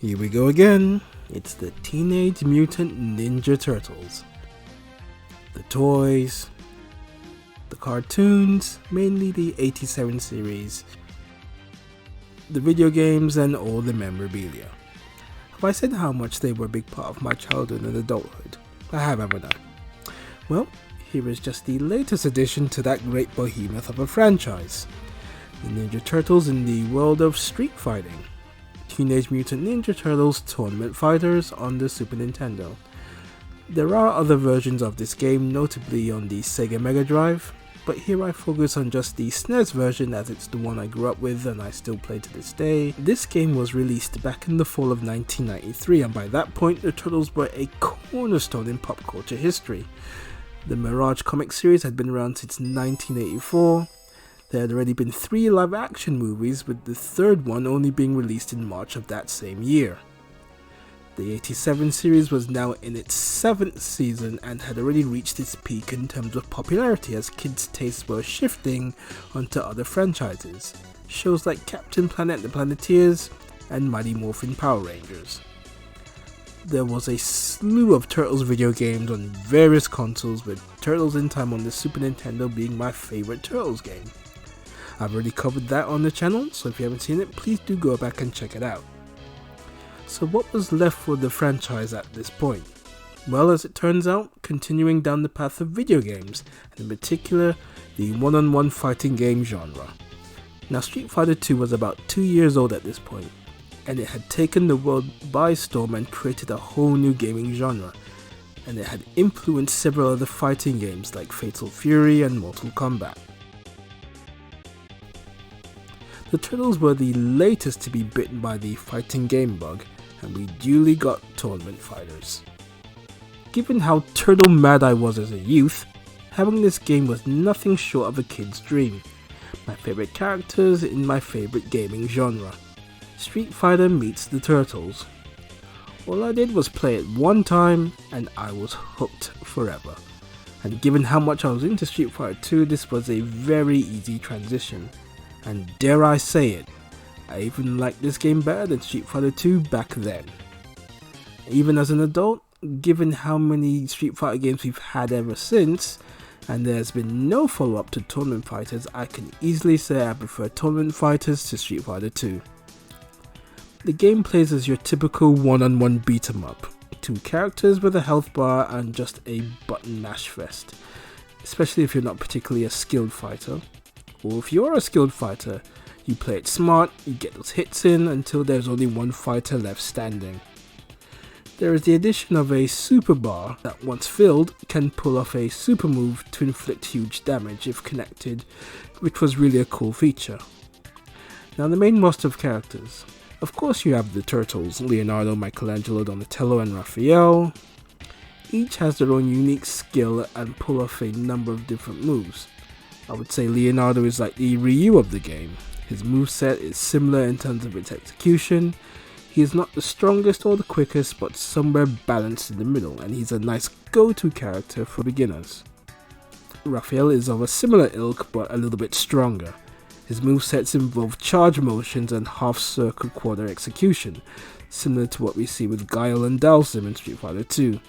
Here we go again. It's the Teenage Mutant Ninja Turtles. The toys, the cartoons, mainly the 87 series, the video games, and all the memorabilia. Have I said how much they were a big part of my childhood and adulthood? I haven't I? Well, here is just the latest addition to that great behemoth of a franchise. The Ninja Turtles in the world of street fighting. Teenage Mutant Ninja Turtles Tournament Fighters on the Super Nintendo. There are other versions of this game, notably on the Sega Mega Drive, but here I focus on just the SNES version as it's the one I grew up with and I still play to this day. This game was released back in the fall of 1993, and by that point the Turtles were a cornerstone in pop culture history. The Mirage comic series had been around since 1984. There had already been 3 live-action movies, with the third one only being released in March of that same year. The 87 series was now in its 7th season and had already reached its peak in terms of popularity as kids' tastes were shifting onto other franchises, shows like Captain Planet the Planeteers and Mighty Morphin Power Rangers. There was a slew of Turtles video games on various consoles, with Turtles in Time on the Super Nintendo being my favourite Turtles game. I've already covered that on the channel, so if you haven't seen it, please do go back and check it out. So what was left for the franchise at this point? Well, as it turns out, continuing down the path of video games, and in particular, the one-on-one fighting game genre. Now, Street Fighter 2 was about 2 years old at this point, and it had taken the world by storm and created a whole new gaming genre, and it had influenced several other fighting games like Fatal Fury and Mortal Kombat. The Turtles were the latest to be bitten by the fighting game bug, and we duly got Tournament Fighters. Given how turtle mad I was as a youth, having this game was nothing short of a kid's dream. My favourite characters in my favourite gaming genre. Street Fighter meets the Turtles. All I did was play it one time and I was hooked forever. And given how much I was into Street Fighter 2, this was a very easy transition. And dare I say it, I even liked this game better than Street Fighter 2 back then. Even as an adult, given how many Street Fighter games we've had ever since, and there's been no follow-up to Tournament Fighters, I can easily say I prefer Tournament Fighters to Street Fighter 2. The game plays as your typical one-on-one beat-em-up, 2 characters with a health bar and just a button mash fest, especially if you're not particularly a skilled fighter. Or if you're a skilled fighter, you play it smart, you get those hits in until there's only one fighter left standing. There is the addition of a super bar that, once filled, can pull off a super move to inflict huge damage if connected, which was really a cool feature. Now, the main roster of characters. Of course you have the Turtles, Leonardo, Michelangelo, Donatello and Raphael. Each has their own unique skill and pull off a number of different moves. I would say Leonardo is like the Ryu of the game. His moveset is similar in terms of its execution. He is not the strongest or the quickest, but somewhere balanced in the middle, and he's a nice go-to character for beginners. Raphael is of a similar ilk, but a little bit stronger. His movesets involve charge motions and half-circle quarter execution, similar to what we see with Guile and Dhalsim in Street Fighter 2.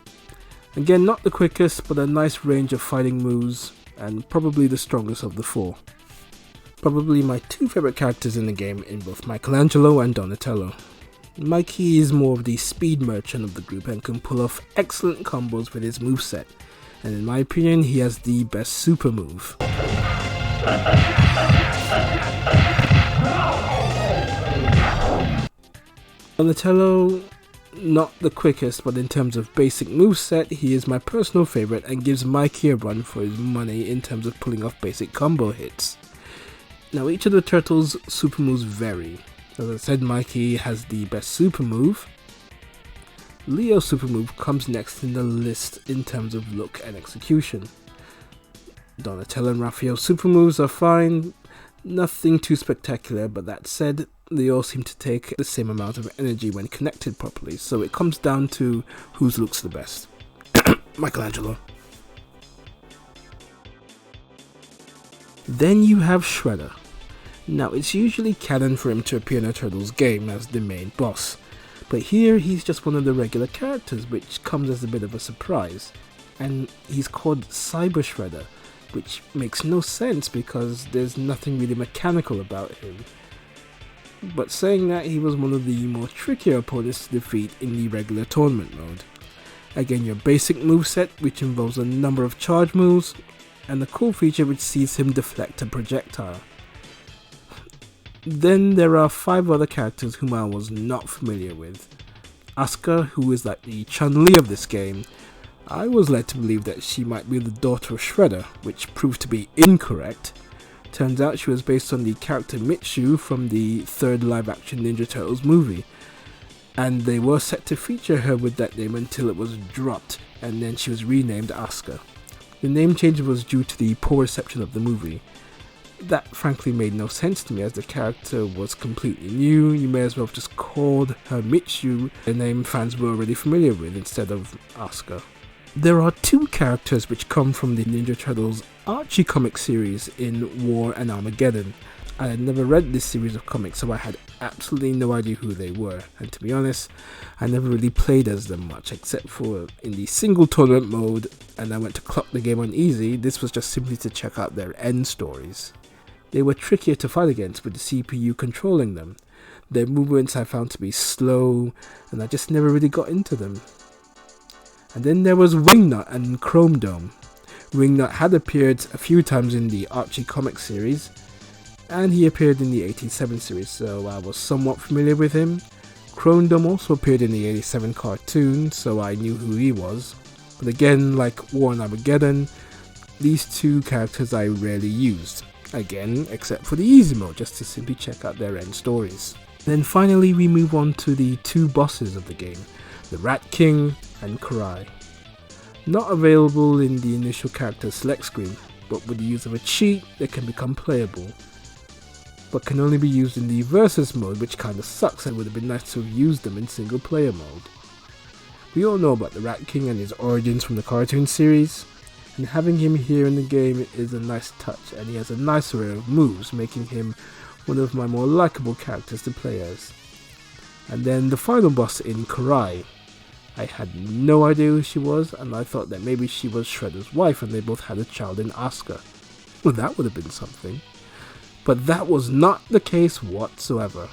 Again, not the quickest, but a nice range of fighting moves, and probably the strongest of the 4. Probably my 2 favourite characters in the game in both Michelangelo and Donatello. Mikey is more of the speed merchant of the group and can pull off excellent combos with his moveset, and in my opinion he has the best super move. Donatello, not the quickest, but in terms of basic moveset, he is my personal favourite and gives Mikey a run for his money in terms of pulling off basic combo hits. Now, each of the Turtles' super moves vary. As I said, Mikey has the best super move. Leo's super move comes next in the list in terms of look and execution. Donatello and Raphael's super moves are fine, nothing too spectacular, but that said, they all seem to take the same amount of energy when connected properly, so it comes down to whose looks the best. Michelangelo. Then you have Shredder. Now, it's usually canon for him to appear in a Turtles game as the main boss, But here he's just one of the regular characters, which comes as a bit of a surprise. And he's called Cyber Shredder, which makes no sense because there's nothing really mechanical about him. But saying that, he was one of the more trickier opponents to defeat in the regular tournament mode. Again, your basic moveset, which involves a number of charge moves, and a cool feature which sees him deflect a projectile. Then there are 5 other characters whom I was not familiar with. Asuka, who is like the Chun-Li of this game. I was led to believe that she might be the daughter of Shredder, which proved to be incorrect. Turns out she was based on the character Mitsu from the 3rd live-action Ninja Turtles movie, and they were set to feature her with that name until it was dropped, and then she was renamed Asuka. The name change was due to the poor reception of the movie. That frankly made no sense to me, as the character was completely new. You may as well have just called her Mitsu, a name fans were already familiar with, instead of Asuka. There are 2 characters which come from the Ninja Turtles Archie comic series in War and Armageddon. I had never read this series of comics, so I had absolutely no idea who they were, and to be honest, I never really played as them much, except for in the single tournament mode, and I went to clock the game on easy. This was just simply to check out their end stories. They were trickier to fight against with the CPU controlling them. Their movements I found to be slow, and I just never really got into them. And then there was Wingnut and Chrome Dome. Wingnut had appeared a few times in the Archie comic series, and he appeared in the 87 series, so I was somewhat familiar with him. Chrome Dome also appeared in the 87 cartoon, so I knew who he was. But again, like War and Armageddon, these 2 characters I rarely used. Again, except for the easy mode, just to simply check out their end stories. Then finally we move on to the 2 bosses of the game, the Rat King and Karai. Not available in the initial character select screen, but with the use of a cheat they can become playable, but can only be used in the versus mode, which kinda sucks, and would have been nice to have used them in single player mode. We all know about the Rat King and his origins from the cartoon series, and having him here in the game is a nice touch, and he has a nice array of moves, making him one of my more likable characters to play as. And then the final boss in Karai. I had no idea who she was, and I thought that maybe she was Shredder's wife and they both had a child in Asuka. Well, that would have been something. But that was not the case whatsoever.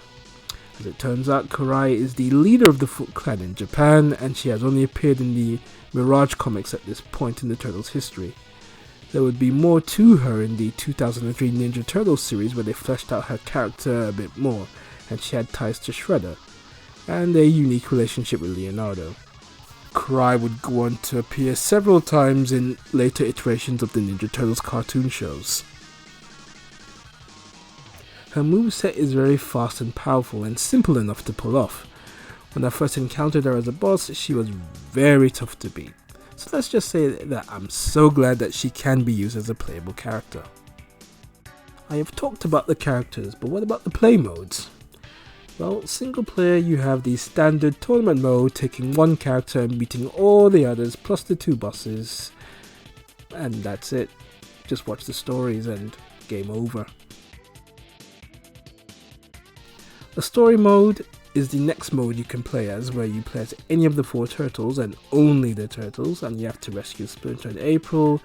As it turns out, Karai is the leader of the Foot Clan in Japan, and she has only appeared in the Mirage comics at this point in the Turtles' history. There would be more to her in the 2003 Ninja Turtles series, where they fleshed out her character a bit more, and she had ties to Shredder, and a unique relationship with Leonardo. Karai would go on to appear several times in later iterations of the Ninja Turtles cartoon shows. Her moveset is very fast and powerful and simple enough to pull off. When I first encountered her as a boss, she was very tough to beat. So let's just say that I'm so glad that she can be used as a playable character. I have talked about the characters, but what about the play modes? Well, single player you have the standard tournament mode, taking one character and beating all the others plus the 2 bosses, and that's it. Just watch the stories and game over. The story mode is the next mode you can play as, where you play as any of the 4 turtles and only the turtles, and you have to rescue Splinter and April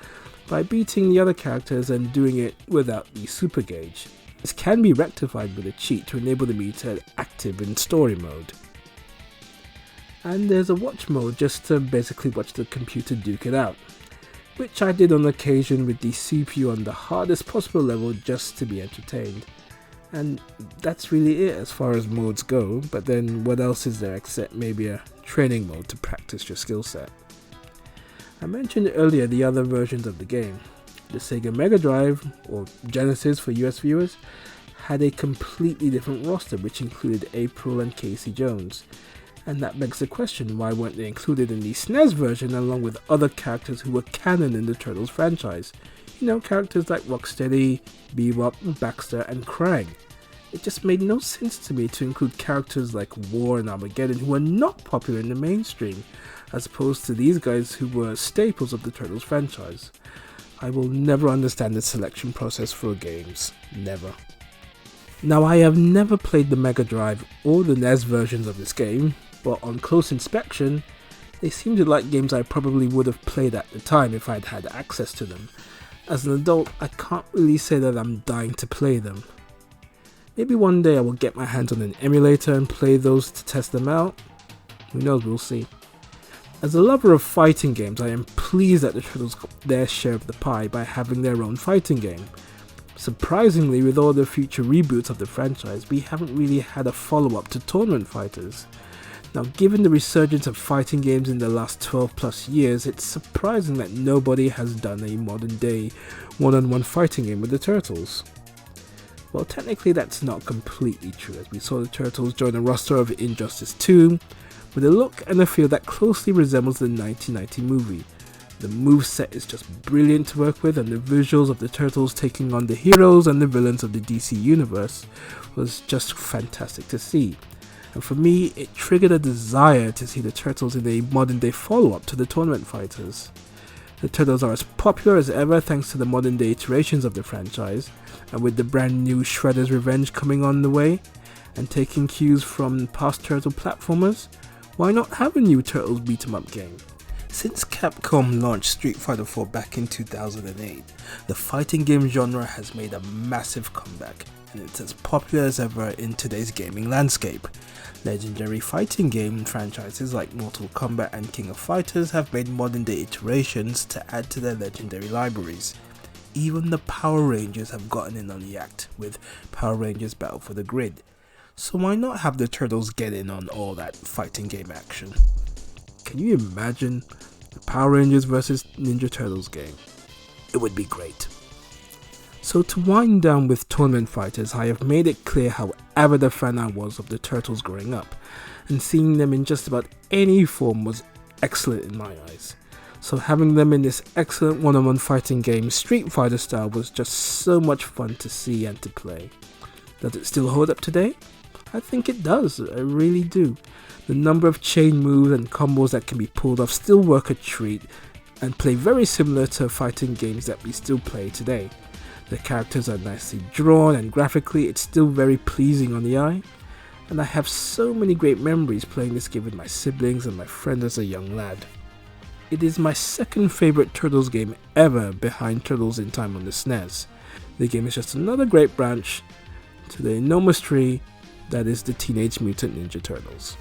by beating the other characters and doing it without the super gauge. This can be rectified with a cheat to enable the meter active in story mode. And there's a watch mode just to basically watch the computer duke it out, which I did on occasion with the CPU on the hardest possible level just to be entertained. And that's really it as far as modes go, but then what else is there except maybe a training mode to practice your skill set. I mentioned earlier the other versions of the game. The Sega Mega Drive, or Genesis for US viewers, had a completely different roster which included April and Casey Jones. And that begs the question, why weren't they included in the SNES version along with other characters who were canon in the Turtles franchise? You know, characters like Rocksteady, Bebop, Baxter and Krang. It just made no sense to me to include characters like War and Armageddon who were not popular in the mainstream, as opposed to these guys who were staples of the Turtles franchise. I will never understand the selection process for games. Never. Now, I have never played the Mega Drive or the NES versions of this game, but on close inspection, they seemed like games I probably would have played at the time if I'd had access to them. As an adult, I can't really say that I'm dying to play them. Maybe one day I will get my hands on an emulator and play those to test them out. Who knows, we'll see. As a lover of fighting games, I am pleased that the Turtles got their share of the pie by having their own fighting game. Surprisingly, with all the future reboots of the franchise, we haven't really had a follow-up to Tournament Fighters. Now, given the resurgence of fighting games in the last 12 plus years, it's surprising that nobody has done a modern day one-on-one fighting game with the Turtles. Well, technically that's not completely true, as we saw the Turtles join a roster of Injustice 2, with a look and a feel that closely resembles the 1990 movie. The moveset is just brilliant to work with, and the visuals of the Turtles taking on the heroes and the villains of the DC universe was just fantastic to see. And for me, it triggered a desire to see the Turtles in a modern day follow-up to the Tournament Fighters. The Turtles are as popular as ever thanks to the modern day iterations of the franchise, and with the brand new Shredder's Revenge coming on the way, and taking cues from past Turtle platformers, why not have a new Turtles beat-em-up game? Since Capcom launched Street Fighter IV back in 2008, the fighting game genre has made a massive comeback, and it's as popular as ever in today's gaming landscape. Legendary fighting game franchises like Mortal Kombat and King of Fighters have made modern day iterations to add to their legendary libraries. Even the Power Rangers have gotten in on the act with Power Rangers Battle for the Grid. So why not have the Turtles get in on all that fighting game action? Can you imagine the Power Rangers vs Ninja Turtles game? It would be great. So to wind down with Tournament Fighters, I have made it clear how avid a fan I was of the Turtles growing up, and seeing them in just about any form was excellent in my eyes. So having them in this excellent one-on-one fighting game, Street Fighter style, was just so much fun to see and to play. Does it still hold up today? I think it does, I really do. The number of chain moves and combos that can be pulled off still work a treat, and play very similar to fighting games that we still play today. The characters are nicely drawn, and graphically it's still very pleasing on the eye. And I have so many great memories playing this game with my siblings and my friends as a young lad. It is my second favourite Turtles game ever, behind Turtles in Time on the SNES. The game is just another great branch to the enormous tree that is the Teenage Mutant Ninja Turtles.